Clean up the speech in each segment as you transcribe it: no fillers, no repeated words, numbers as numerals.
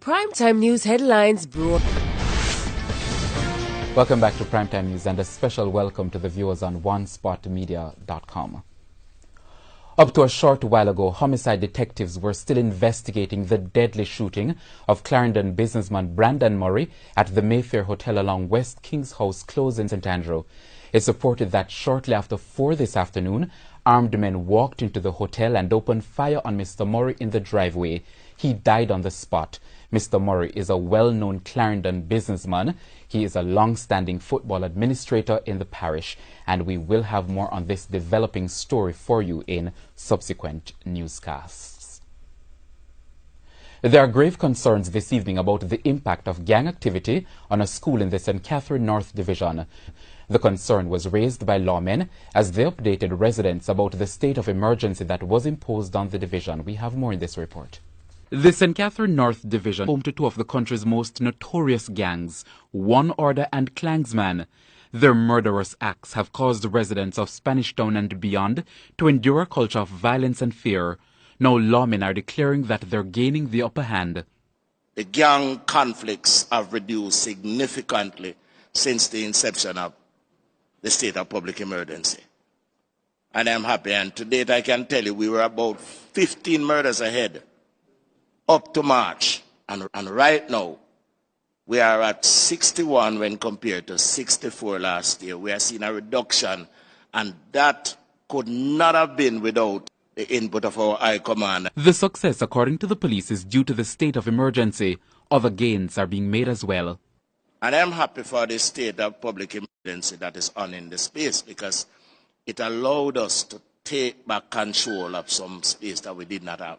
Primetime News headlines brought. Welcome back to Primetime News and a special welcome to the viewers on onespotmedia.com. Up to a short while ago, homicide detectives were still investigating the deadly shooting of Clarendon businessman Brandon Murray at the Mayfair Hotel along West King's House Close in St. Andrew. It's reported that shortly after 4 this afternoon, armed men walked into the hotel and opened fire on Mr. Murray in the driveway. He died on the spot. Mr. Murray is a well-known Clarendon businessman. He is a long-standing football administrator in the parish, and we will have more on this developing story for you in subsequent newscasts. There are grave concerns this evening about the impact of gang activity on a school in the St. Catherine North Division. The concern was raised by lawmen as they updated residents about the state of emergency that was imposed on the division. We have more in this report. The St. Catherine North Division, home to two of the country's most notorious gangs, One Order and Klansman. Their murderous acts have caused residents of Spanish Town and beyond to endure a culture of violence and fear. Now lawmen are declaring that they're gaining the upper hand. The gang conflicts have reduced significantly since the inception of the state of public emergency. And I'm happy, and to date I can tell you we were about 15 murders ahead up to March, and right now we are at 61 when compared to 64 last year. We are seeing a reduction, and that could not have been without the input of our High Command. The success, according to the police, is due to the state of emergency. Other gains are being made as well. And I'm happy for the state of public emergency that is on in the space, because it allowed us to take back control of some space that we did not have.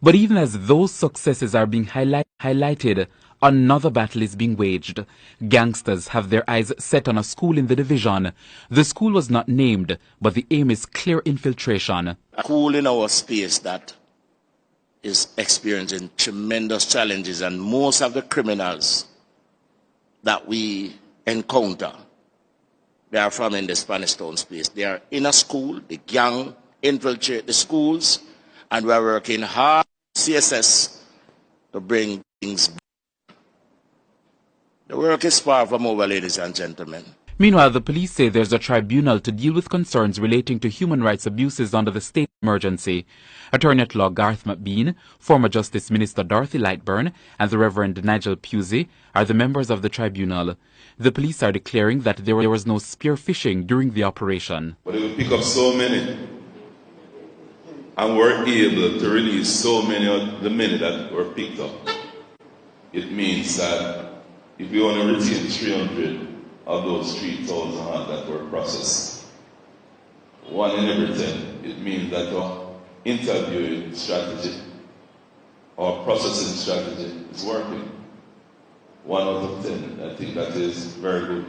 But even as those successes are being highlighted, another battle is being waged. Gangsters have their eyes set on a school in the division. The school was not named, but the aim is clear infiltration. A school in our space that is experiencing tremendous challenges, and most of the criminals that we encounter, they are from in the Spanish Town space. They are in a school, the gang infiltrate the schools, and we are working hard, CSS, to bring things back. The work is far from over, ladies and gentlemen. Meanwhile, the police say there's a tribunal to deal with concerns relating to human rights abuses under the state emergency. Attorney-at-Law Garth McBean, former Justice Minister Dorothy Lightburn, and the Reverend Nigel Pusey are the members of the tribunal. The police are declaring that there was no spearfishing during the operation. But it will pick up so many, and we're able to release so many of the many that were picked up. It means that if we only retain 300 of those 3,000 that were processed, 1 in every 10, it means that our interviewing strategy, our processing strategy is working. 1 out of 10, I think that is very good.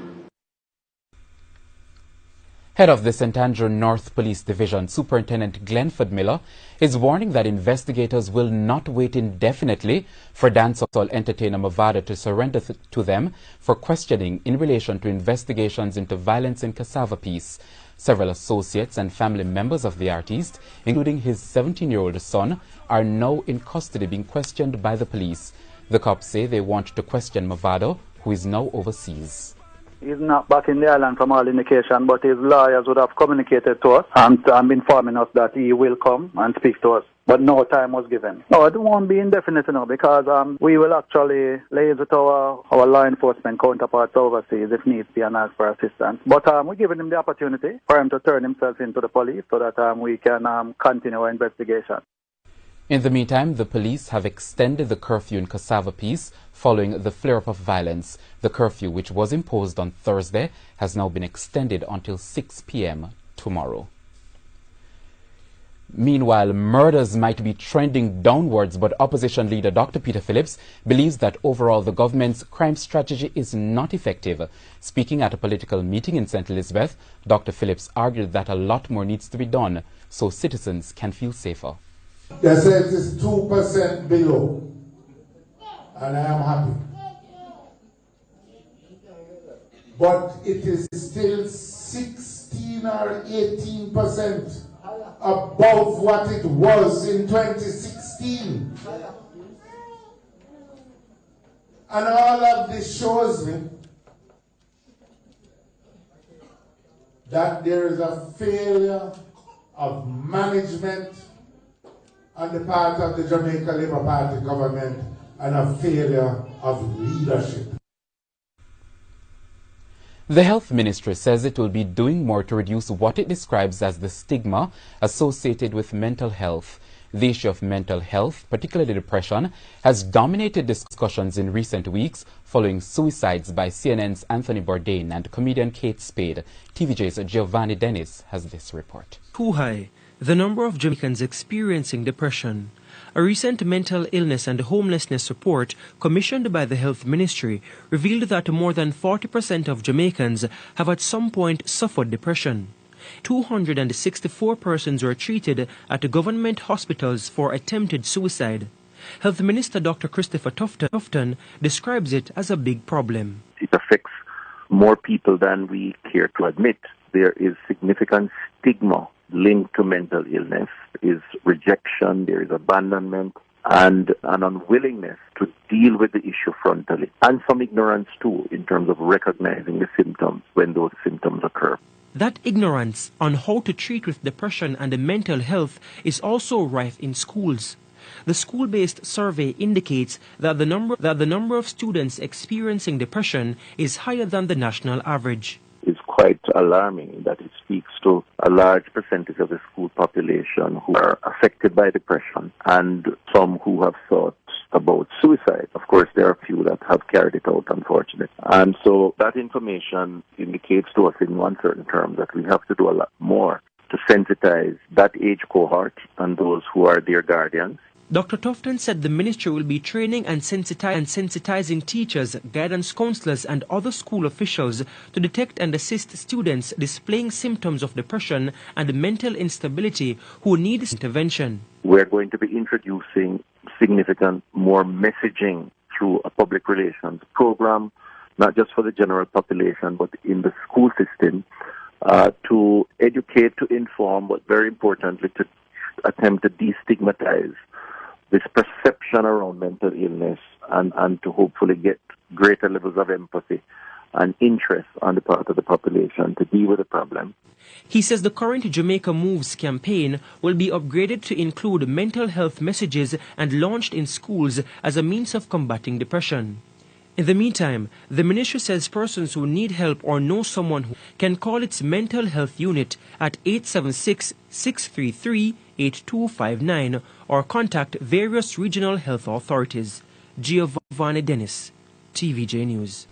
Head of the St. Andrew North Police Division, Superintendent Glenford Miller, is warning that investigators will not wait indefinitely for dancehall entertainer Mavado to surrender to them for questioning in relation to investigations into violence in Cassava Peace. Several associates and family members of the artist, including his 17-year-old son, are now in custody being questioned by the police. The cops say they want to question Mavado, who is now overseas. He's not back in the island from all indication, but his lawyers would have communicated to us and informing us that he will come and speak to us. But no time was given. No, it won't be indefinite now, because we will actually liaise with our law enforcement counterparts overseas if needs be and ask for assistance. But we're giving him the opportunity for him to turn himself into the police so that we can continue our investigation. In the meantime, the police have extended the curfew in Cassava Peace following the flare-up of violence. The curfew, which was imposed on Thursday, has now been extended until 6 p.m. tomorrow. Meanwhile, murders might be trending downwards, but opposition leader Dr. Peter Phillips believes that overall the government's crime strategy is not effective. Speaking at a political meeting in St. Elizabeth, Dr. Phillips argued that a lot more needs to be done so citizens can feel safer. They say it is 2% below, and I am happy. But it is still 16 or 18% above what it was in 2016. And all of this shows me that there is a failure of management on the part of the Jamaica Labour Party government and a failure of leadership. The Health Ministry says it will be doing more to reduce what it describes as the stigma associated with mental health. The issue of mental health, particularly depression, has dominated discussions in recent weeks following suicides by CNN's Anthony Bourdain and comedian Kate Spade. TVJ's Giovanni Dennis has this report. Too high, the number of Jamaicans experiencing depression. A recent mental illness and homelessness report commissioned by the Health Ministry revealed that more than 40% of Jamaicans have at some point suffered depression. 264 persons were treated at government hospitals for attempted suicide. Health Minister Dr. Christopher Tufton describes it as a big problem. It affects more people than we care to admit. There is significant stigma linked to mental illness. There is rejection, there is abandonment, and an unwillingness to deal with the issue frontally. And some ignorance too in terms of recognizing the symptoms when those symptoms occur. That ignorance on how to treat with depression and mental health is also rife in schools. The school-based survey indicates that the number of students experiencing depression is higher than the national average. It's quite alarming that it speaks to a large percentage of the school population who are affected by depression and some who have thought about suicide. Of course, there are a few that have carried it out, unfortunately. And so that information indicates to us in one certain term that we have to do a lot more to sensitize that age cohort and those who are their guardians. Dr. Tufton said the ministry will be training and sensitizing teachers, guidance counselors and other school officials to detect and assist students displaying symptoms of depression and mental instability who need intervention. We're going to be introducing significant more messaging through a public relations program, not just for the general population, but in the school system, to educate, to inform, but very importantly, to attempt to destigmatize this perception around mental illness and to hopefully get greater levels of empathy and interest on the part of the population to deal with the problem. He says the current Jamaica Moves campaign will be upgraded to include mental health messages and launched in schools as a means of combating depression. In the meantime, the ministry says persons who need help or know someone who can call its mental health unit at 876-633-8259 or contact various regional health authorities. Giovanni Dennis, TVJ News.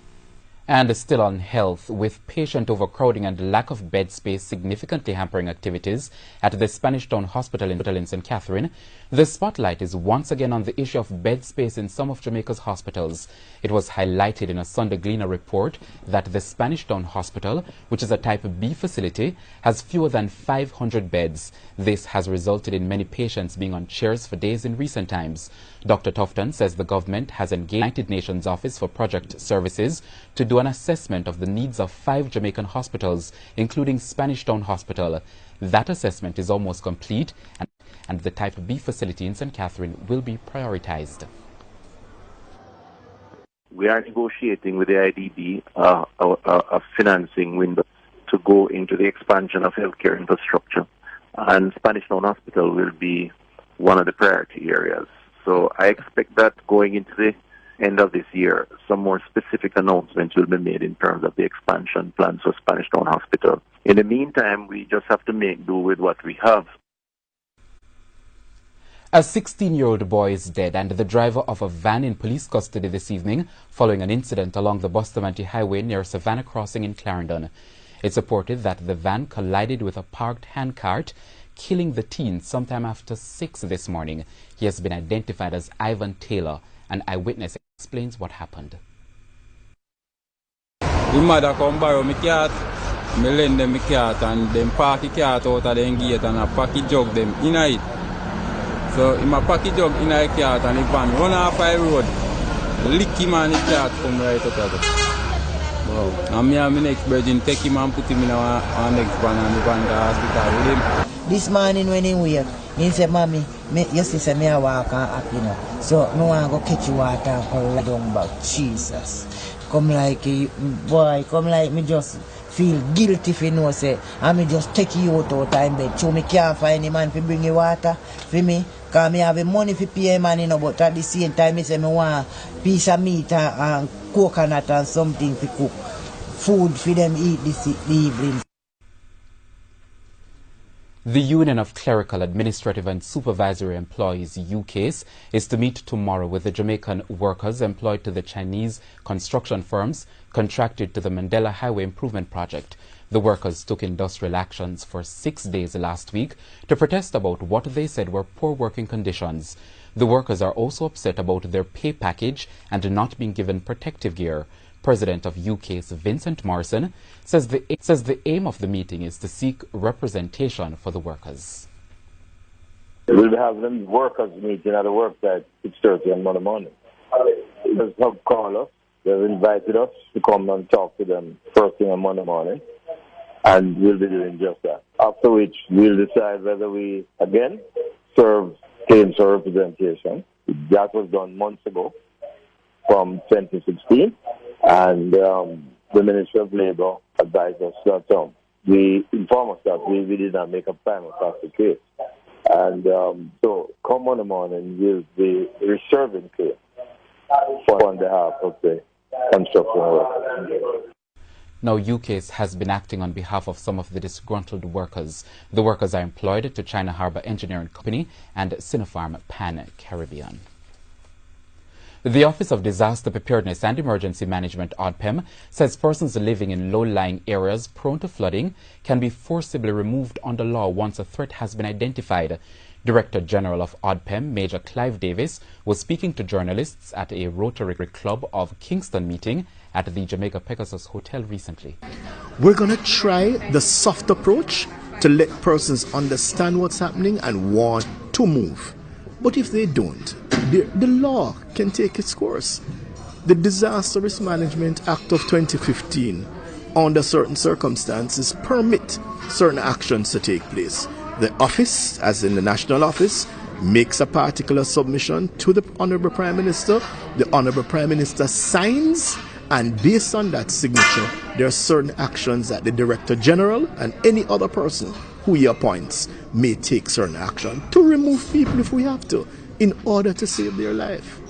And still on health, with patient overcrowding and lack of bed space significantly hampering activities at the Spanish Town Hospital in St. Catherine, the spotlight is once again on the issue of bed space in some of Jamaica's hospitals. It was highlighted in a Sunday Gleaner report that the Spanish Town Hospital, which is a Type B facility, has fewer than 500 beds. This has resulted in many patients being on chairs for days in recent times. Dr. Tufton says the government has engaged the United Nations Office for Project Services to do an assessment of the needs of 5 Jamaican hospitals, including Spanish Town Hospital. That assessment is almost complete, and the Type B facility in St. Catherine will be prioritized. We are negotiating with the IDB a financing window to go into the expansion of healthcare infrastructure, and Spanish Town Hospital will be one of the priority areas. So I expect that going into the end of this year, some more specific announcements will be made in terms of the expansion plans for Spanish Town Hospital. In the meantime, we just have to make do with what we have. A 16-year-old boy is dead and the driver of a van in police custody this evening following an incident along the Bustamante Highway near Savannah Crossing in Clarendon. It's reported that the van collided with a parked handcart, killing the teen sometime after 6 this morning. He has been identified as Ivan Taylor. An eyewitness explains what happened. The mother come borrow my cat, I lend them my cat and them park the cat out of the gate and I package jug them in it. So in my package jug in the cat and the van run off the road, lick him and the cat come right out of it. Wow. And me and my next virgin take him and put him in our next van and the van to the hospital with him. This morning when he wake, He say, Mommy, you see, say me a walk and up, you know. So, me want to go catch you water and come lie down back. Jesus. Come like, boy, come like me just feel guilty if you know, say, and me just take you out of time bed. So, me can't find a man to bring you water for me. Because me have the money to pay a man, you know, but at the same time, me say me want a piece of meat and coconut and something to cook. Food for them eat this evening. The Union of Clerical, Administrative and Supervisory Employees, UCASE, is to meet tomorrow with the Jamaican workers employed to the Chinese construction firms contracted to the Mandela Highway Improvement Project. The workers took industrial actions for 6 days last week to protest about what they said were poor working conditions. The workers are also upset about their pay package and not being given protective gear. President of UCASE, Vincent Morrison, says the aim of the meeting is to seek representation for the workers. We'll be having a workers meeting at the worksite 6:30 on Monday morning. They have called us. They've invited us to come and talk to them first thing on Monday morning, and we'll be doing just that. After which, we'll decide whether we, again, claims for representation. That was done months ago from 2016. And the Ministry of Labour advised us that we informed us that we did not make a final the case. And so come on the morning, we'll be reserving claim on behalf of the construction workers. Now, UCASE has been acting on behalf of some of the disgruntled workers. The workers are employed to China Harbour Engineering Company and Sinopharm Pan Caribbean. The Office of Disaster Preparedness and Emergency Management, ODPEM, says persons living in low-lying areas prone to flooding can be forcibly removed under law once a threat has been identified. Director General of ODPEM, Major Clive Davis, was speaking to journalists at a Rotary Club of Kingston meeting at the Jamaica Pegasus Hotel recently. We're going to try the soft approach to let persons understand what's happening and want to move. But if they don't, the law can take its course. The Disaster Risk Management Act of 2015, under certain circumstances, permit certain actions to take place. The office, as in the National Office, makes a particular submission to the Honourable Prime Minister. The Honourable Prime Minister signs, and based on that signature, there are certain actions that the Director General and any other person who he appoints may take certain action to remove people if we have to, in order to save their life.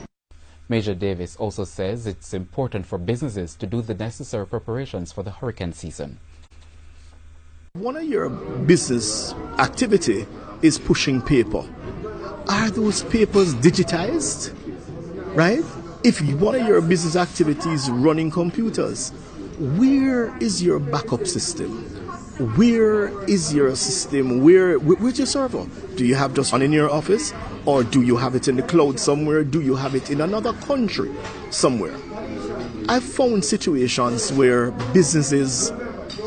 Major Davis also says it's important for businesses to do the necessary preparations for the hurricane season. One of your business activity is pushing paper. Are those papers digitized? Right? If one of your business activities running computers, where is your backup system? Where is your system? Where's your server? Do you have just one in your office? Or do you have it in the cloud somewhere? Do you have it in another country somewhere? I've found situations where businesses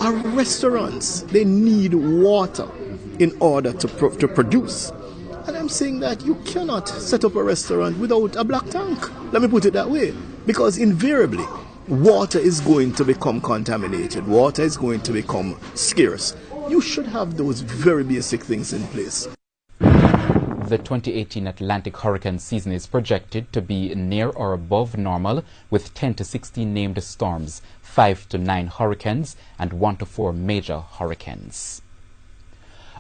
are restaurants. They need water in order to produce. And I'm saying that you cannot set up a restaurant without a black tank. Let me put it that way. Because invariably, water is going to become contaminated. Water is going to become scarce. You should have those very basic things in place. The 2018 Atlantic hurricane season is projected to be near or above normal, with 10 to 16 named storms, 5 to 9 hurricanes, and 1 to 4 major hurricanes.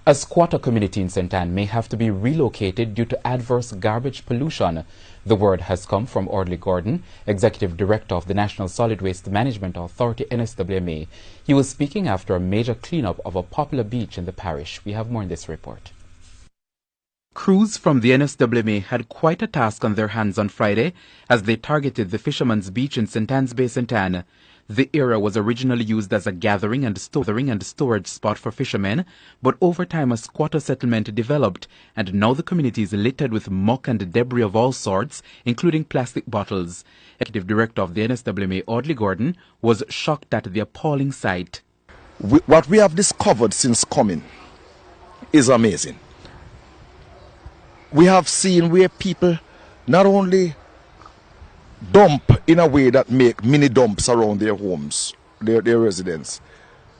A squatter community in St. Ann may have to be relocated due to adverse garbage pollution. The word has come from Audley Gordon, Executive Director of the National Solid Waste Management Authority, NSWMA. He was speaking after a major cleanup of a popular beach in the parish. We have more in this report. Crews from the NSWMA had quite a task on their hands on Friday as they targeted the Fisherman's Beach in St. Anne's Bay, St. Anne. The area was originally used as a gathering and storage spot for fishermen, but over time a squatter settlement developed, and now the community is littered with muck and debris of all sorts, including plastic bottles. Executive Director of the NSWMA, Audley Gordon, was shocked at the appalling sight. What we have discovered since coming is amazing. We have seen where people not only dump in a way that make mini dumps around their homes, their residence,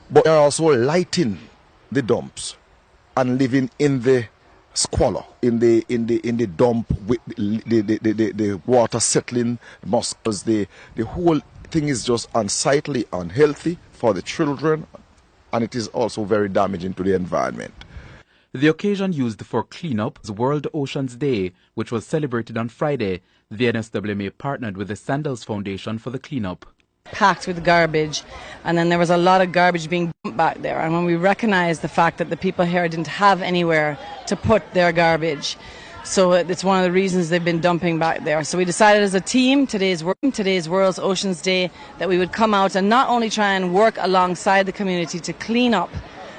but they are also lighting the dumps and living in the squalor in the dump with the water settling, mosquitoes. The whole thing is just unsightly, unhealthy for the children, and it is also very damaging to the environment. The occasion used for cleanup was World Oceans Day, which was celebrated on Friday. The NSWMA partnered with the Sandals Foundation for the cleanup. Packed with garbage, and then there was a lot of garbage being dumped back there. And when we recognized the fact that the people here didn't have anywhere to put their garbage, so it's one of the reasons they've been dumping back there. So we decided as a team, today's World Oceans Day, that we would come out and not only try and work alongside the community to clean up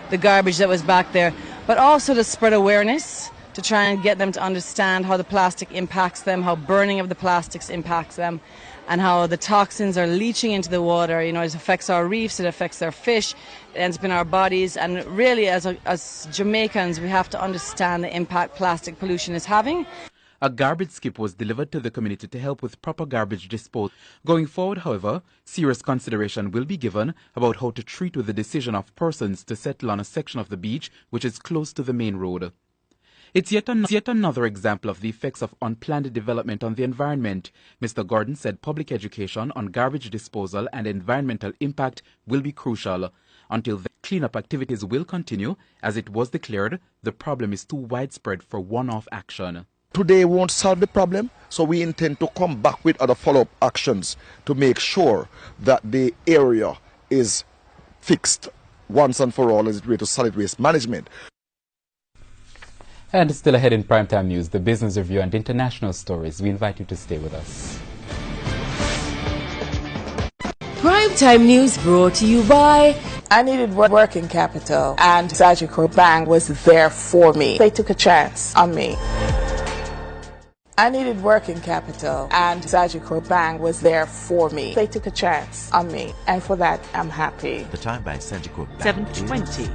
the garbage that was back there, but also to spread awareness, to try and get them to understand how the plastic impacts them, how burning of the plastics impacts them, and how the toxins are leaching into the water. You know, it affects our reefs, it affects our fish, it ends up in our bodies. And really, as Jamaicans, we have to understand the impact plastic pollution is having. A garbage skip was delivered to the community to help with proper garbage disposal. Going forward, however, serious consideration will be given about how to treat with the decision of persons to settle on a section of the beach which is close to the main road. It's yet another example of the effects of unplanned development on the environment. Mr. Gordon said public education on garbage disposal and environmental impact will be crucial. Until then, cleanup activities will continue. As it was declared, the problem is too widespread for one-off action. Today won't solve the problem, so we intend to come back with other follow-up actions to make sure that the area is fixed once and for all as it relates to solid waste management. And still ahead in Primetime News, the business review and international stories. We invite you to stay with us. Primetime News brought to you by... I needed working capital, and Sagicor Bank was there for me. They took a chance on me. I needed working capital, and Sagicor Bank was there for me. They took a chance on me, and for that, I'm happy. The time by Sagicor Bank. 7:20.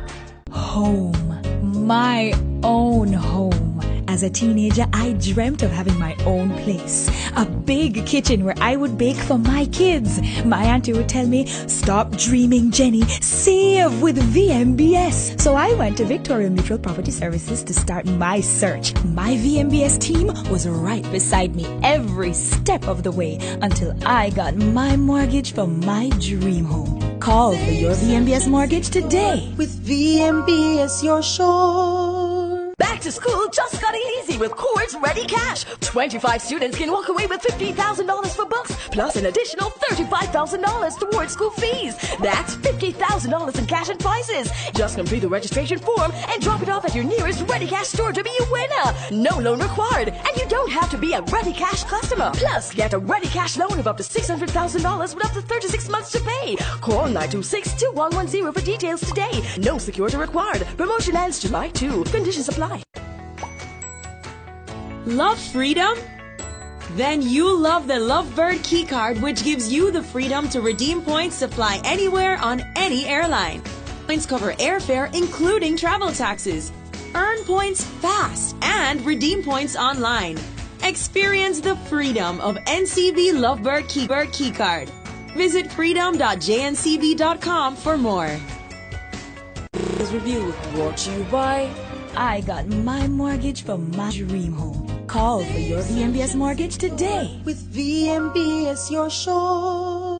Home. My own home. As a teenager, I dreamt of having my own place. A big kitchen where I would bake for my kids. My auntie would tell me, stop dreaming, Jenny. Save with VMBS. So I went to Victoria Mutual Property Services to start my search. My VMBS team was right beside me every step of the way until I got my mortgage for my dream home. Call for your VMBS mortgage today. With VMBS, you're sure. Back to school just got easy with Coors Ready Cash. 25 students can walk away with $15,000 for books, plus an additional $35,000 towards school fees. That's $50,000 in cash and prizes. Just complete the registration form and drop it off at your nearest Ready Cash store to be a winner. No loan required, and you don't have to be a Ready Cash customer. Plus, get a Ready Cash loan of up to $600,000 with up to 36 months to pay. Call 926-2110 for details today. No security required. Promotion ends July 2. Conditions apply. Love freedom? Then you love the Lovebird keycard, which gives you the freedom to redeem points to fly anywhere on any airline. Points cover airfare, including travel taxes. Earn points fast and redeem points online. Experience the freedom of NCB Lovebird keycard. Visit freedom.jncb.com for more. This review brought to you by... I got my mortgage for my dream home. Call for your VMBS mortgage today. With VMBS, you're sure.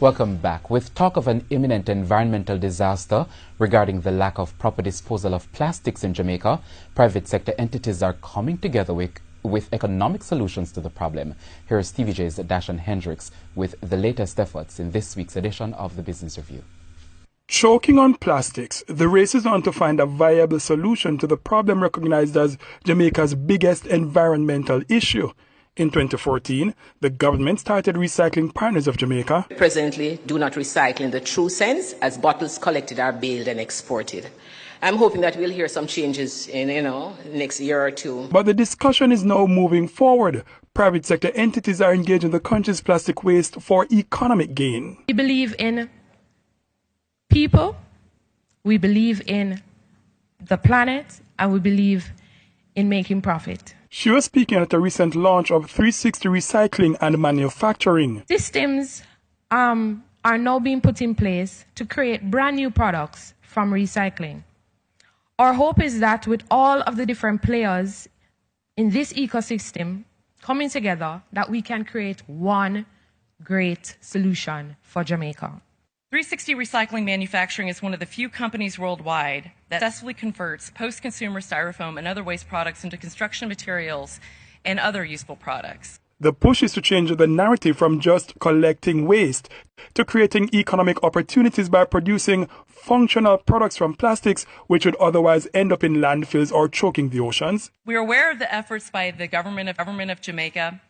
Welcome back. With talk of an imminent environmental disaster regarding the lack of proper disposal of plastics in Jamaica, private sector entities are coming together with economic solutions to the problem. Here is TVJ's Dashan Hendricks with the latest efforts in this week's edition of the Business Review. Choking on plastics, the race is on to find a viable solution to the problem recognized as Jamaica's biggest environmental issue. In 2014, the government started Recycling Partners of Jamaica. Presently, do not recycle in the true sense, as bottles collected are baled and exported. I'm hoping that we'll hear some changes in, next year or two. But the discussion is now moving forward. Private sector entities are engaged in the country's plastic waste for economic gain. We believe in people, we believe in the planet, and we believe in making profit. She was speaking at a recent launch of 360 Recycling and Manufacturing. Systems are now being put in place to create brand new products from recycling. Our hope is that with all of the different players in this ecosystem coming together, that we can create one great solution for Jamaica. 360 Recycling Manufacturing is one of the few companies worldwide that successfully converts post-consumer styrofoam and other waste products into construction materials and other useful products. The push is to change the narrative from just collecting waste to creating economic opportunities by producing functional products from plastics which would otherwise end up in landfills or choking the oceans. We are aware of the efforts by the government of Jamaica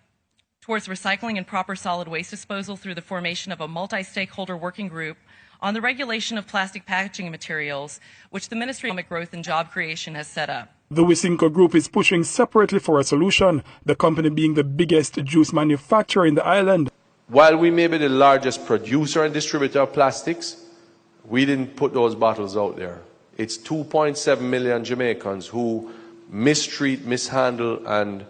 towards recycling and proper solid waste disposal through the formation of a multi-stakeholder working group on the regulation of plastic packaging materials, which the Ministry of Economic Growth and Job Creation has set up. The Wisynco Group is pushing separately for a solution, the company being the biggest juice manufacturer in the island. While we may be the largest producer and distributor of plastics, we didn't put those bottles out there. It's 2.7 million Jamaicans who mistreat, mishandle, and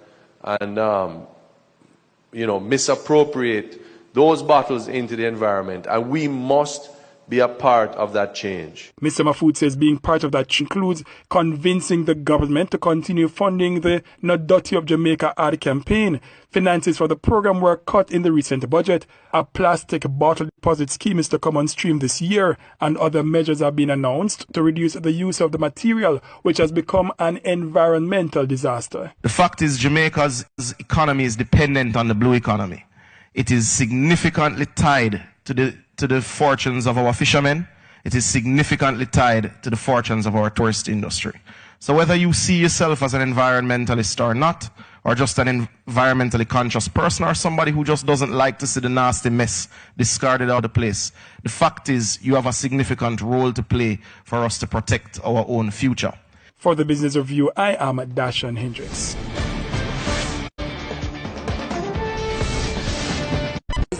misappropriate those bottles into the environment, and we must be a part of that change. Mr. Mahfood says being part of that includes convincing the government to continue funding the Not Dirty of Jamaica ad campaign. Finances for the program were cut in the recent budget. A plastic bottle deposit scheme is to come on stream this year, and other measures have been announced to reduce the use of the material, which has become an environmental disaster. The fact is, Jamaica's economy is dependent on the blue economy. It is significantly tied to the fortunes of our fishermen. It is significantly tied to the fortunes of our tourist industry. So whether you see yourself as an environmentalist or not, or just an environmentally conscious person, or somebody who just doesn't like to see the nasty mess discarded out of the place, the fact is you have a significant role to play for us to protect our own future. For the Business Review, I am Dashan Hendricks.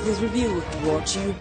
Business Review brought to you